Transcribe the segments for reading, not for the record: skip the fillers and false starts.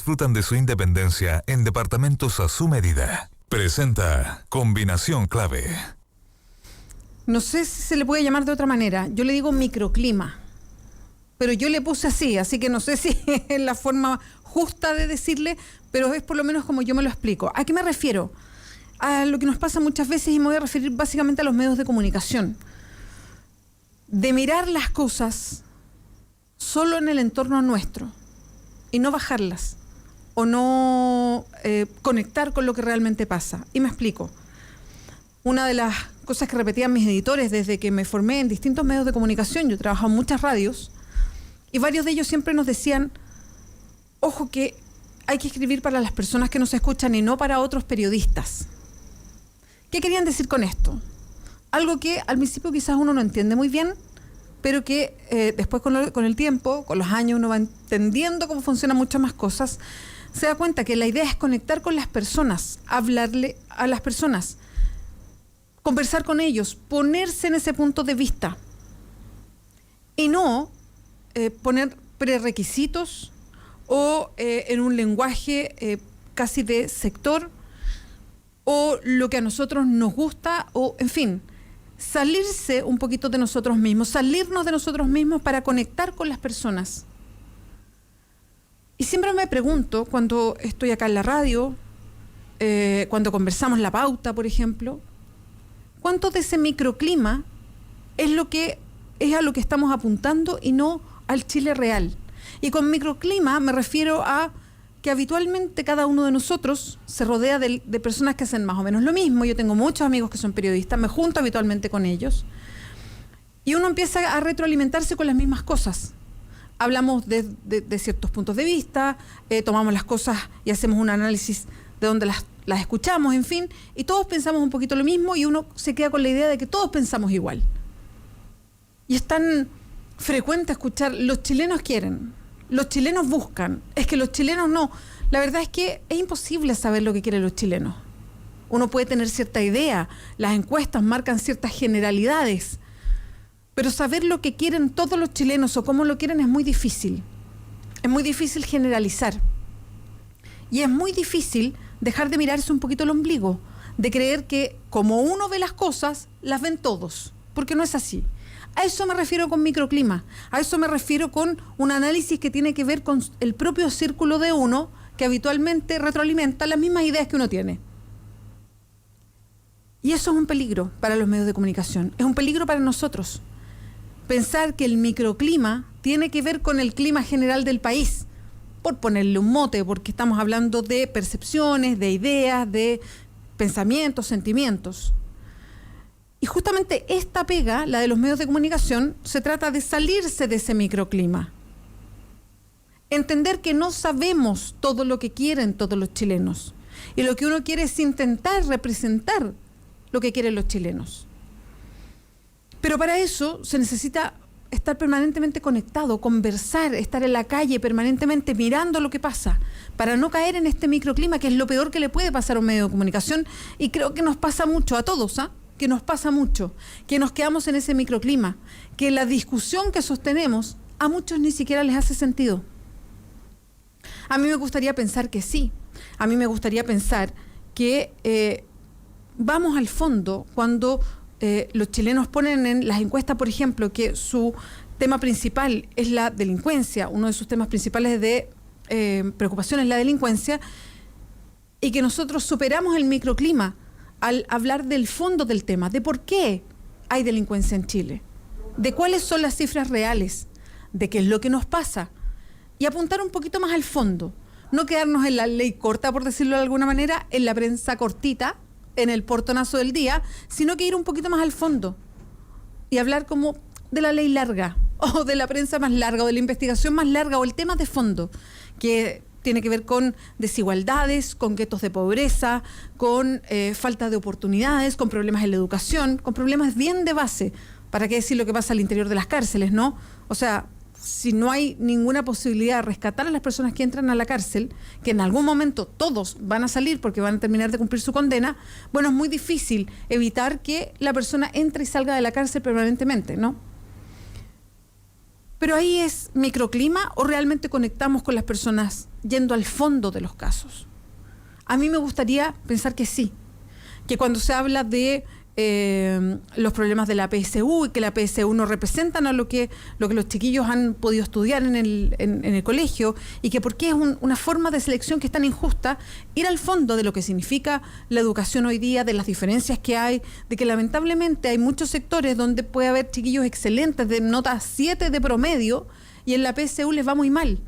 disfrutan de su independencia en departamentos a su medida. Presenta Combinación Clave. No sé si se le puede llamar de otra manera. Yo le digo microclima, pero yo le puse así que no sé si es la forma justa de decirle, pero es por lo menos como yo me lo explico. ¿A qué me refiero? A lo que nos pasa muchas veces, y me voy a referir básicamente a los medios de comunicación. De mirar las cosas solo en el entorno nuestro y no bajarlas o no conectar con lo que realmente pasa. Y me explico. Una de las cosas que repetían mis editores desde que me formé en distintos medios de comunicación, yo he trabajado en muchas radios, y varios de ellos siempre nos decían, ojo que hay que escribir para las personas que nos escuchan y no para otros periodistas. ¿Qué querían decir con esto? Algo que al principio quizás uno no entiende muy bien, pero que después con el tiempo, con los años, uno va entendiendo cómo funcionan muchas más cosas, se da cuenta que la idea es conectar con las personas, hablarle a las personas, conversar con ellos, ponerse en ese punto de vista y no poner prerequisitos o en un lenguaje casi de sector o lo que a nosotros nos gusta, o en fin, salirse un poquito de nosotros mismos, salirnos de nosotros mismos para conectar con las personas. Y siempre me pregunto, cuando estoy acá en la radio, cuando conversamos la pauta, por ejemplo, ¿cuánto de ese microclima es a lo que estamos apuntando y no al Chile real? Y con microclima me refiero a que habitualmente cada uno de nosotros se rodea de personas que hacen más o menos lo mismo. Yo tengo muchos amigos que son periodistas, me junto habitualmente con ellos, y uno empieza a retroalimentarse con las mismas cosas. Hablamos de ciertos puntos de vista, tomamos las cosas y hacemos un análisis de donde las escuchamos, en fin, y todos pensamos un poquito lo mismo y uno se queda con la idea de que todos pensamos igual. Y es tan frecuente escuchar, los chilenos quieren, los chilenos buscan, es que los chilenos no. La verdad es que es imposible saber lo que quieren los chilenos. Uno puede tener cierta idea, las encuestas marcan ciertas generalidades, pero saber lo que quieren todos los chilenos o cómo lo quieren es muy difícil. Es muy difícil generalizar. Y es muy difícil dejar de mirarse un poquito el ombligo, de creer que como uno ve las cosas, las ven todos, porque no es así. A eso me refiero con microclima, a eso me refiero con un análisis que tiene que ver con el propio círculo de uno, que habitualmente retroalimenta las mismas ideas que uno tiene. Y eso es un peligro para los medios de comunicación, es un peligro para nosotros. Pensar que el microclima tiene que ver con el clima general del país, por ponerle un mote, porque estamos hablando de percepciones, de ideas, de pensamientos, sentimientos. Y justamente esta pega, la de los medios de comunicación, se trata de salirse de ese microclima. Entender que no sabemos todo lo que quieren todos los chilenos. Y lo que uno quiere es intentar representar lo que quieren los chilenos. Pero para eso se necesita estar permanentemente conectado, conversar, estar en la calle permanentemente mirando lo que pasa, para no caer en este microclima, que es lo peor que le puede pasar a un medio de comunicación, y creo que nos pasa mucho a todos, que nos pasa mucho, que nos quedamos en ese microclima, que la discusión que sostenemos a muchos ni siquiera les hace sentido. A mí me gustaría pensar que sí, a mí me gustaría pensar que vamos al fondo cuando los chilenos ponen en las encuestas, por ejemplo, que su tema principal es la delincuencia, uno de sus temas principales de preocupación es la delincuencia, y que nosotros superamos el microclima al hablar del fondo del tema, de por qué hay delincuencia en Chile, de cuáles son las cifras reales, de qué es lo que nos pasa, y apuntar un poquito más al fondo, no quedarnos en la ley corta, por decirlo de alguna manera, en la prensa cortita, en el portonazo del día, sino que ir un poquito más al fondo y hablar como de la ley larga, o de la prensa más larga, o de la investigación más larga, o el tema de fondo, que tiene que ver con desigualdades, con guetos de pobreza, con falta de oportunidades, con problemas en la educación, con problemas bien de base. ¿Para qué decir lo que pasa al interior de las cárceles, no? O sea, si no hay ninguna posibilidad de rescatar a las personas que entran a la cárcel, que en algún momento todos van a salir porque van a terminar de cumplir su condena, bueno, es muy difícil evitar que la persona entre y salga de la cárcel permanentemente, ¿no? Pero ahí es microclima o realmente conectamos con las personas yendo al fondo de los casos. A mí me gustaría pensar que sí, que cuando se habla de los problemas de la PSU y que la PSU no representan a lo que los chiquillos han podido estudiar en el colegio y que porque es una forma de selección que es tan injusta, ir al fondo de lo que significa la educación hoy día, de las diferencias que hay, de que lamentablemente hay muchos sectores donde puede haber chiquillos excelentes de nota 7 de promedio y en la PSU les va muy mal.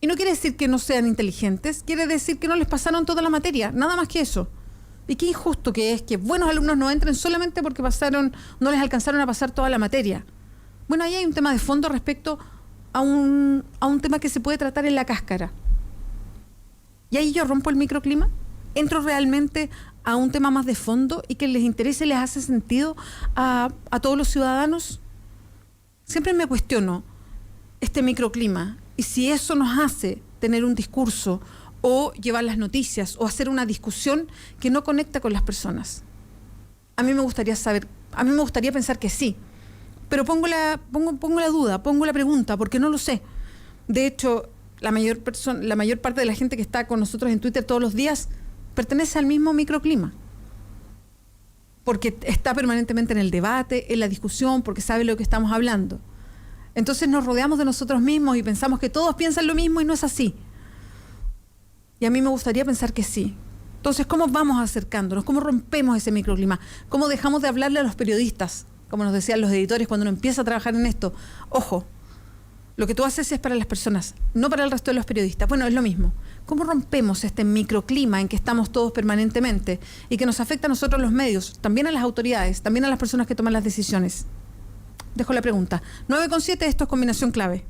Y no quiere decir que no sean inteligentes, quiere decir que no les pasaron toda la materia, nada más que eso. Y qué injusto que es que buenos alumnos no entren solamente porque no les alcanzaron a pasar toda la materia. Bueno, ahí hay un tema de fondo respecto a un tema que se puede tratar en la cáscara. Y ahí yo rompo el microclima, entro realmente a un tema más de fondo y que les interese y les hace sentido a todos los ciudadanos. Siempre me cuestiono este microclima y si eso nos hace tener un discurso o llevar las noticias, o hacer una discusión que no conecta con las personas. A mí me gustaría pensar que sí, pero pongo la duda, pongo la pregunta, porque no lo sé. De hecho, la mayor parte de la gente que está con nosotros en Twitter todos los días pertenece al mismo microclima, porque está permanentemente en el debate, en la discusión, porque sabe lo que estamos hablando. Entonces nos rodeamos de nosotros mismos y pensamos que todos piensan lo mismo y no es así. Y a mí me gustaría pensar que sí. Entonces, ¿cómo vamos acercándonos? ¿Cómo rompemos ese microclima? ¿Cómo dejamos de hablarle a los periodistas? Como nos decían los editores cuando uno empieza a trabajar en esto. Ojo, lo que tú haces es para las personas, no para el resto de los periodistas. Bueno, es lo mismo. ¿Cómo rompemos este microclima en que estamos todos permanentemente y que nos afecta a nosotros los medios, también a las autoridades, también a las personas que toman las decisiones? Dejo la pregunta. 9:07, esto es Combinación Clave.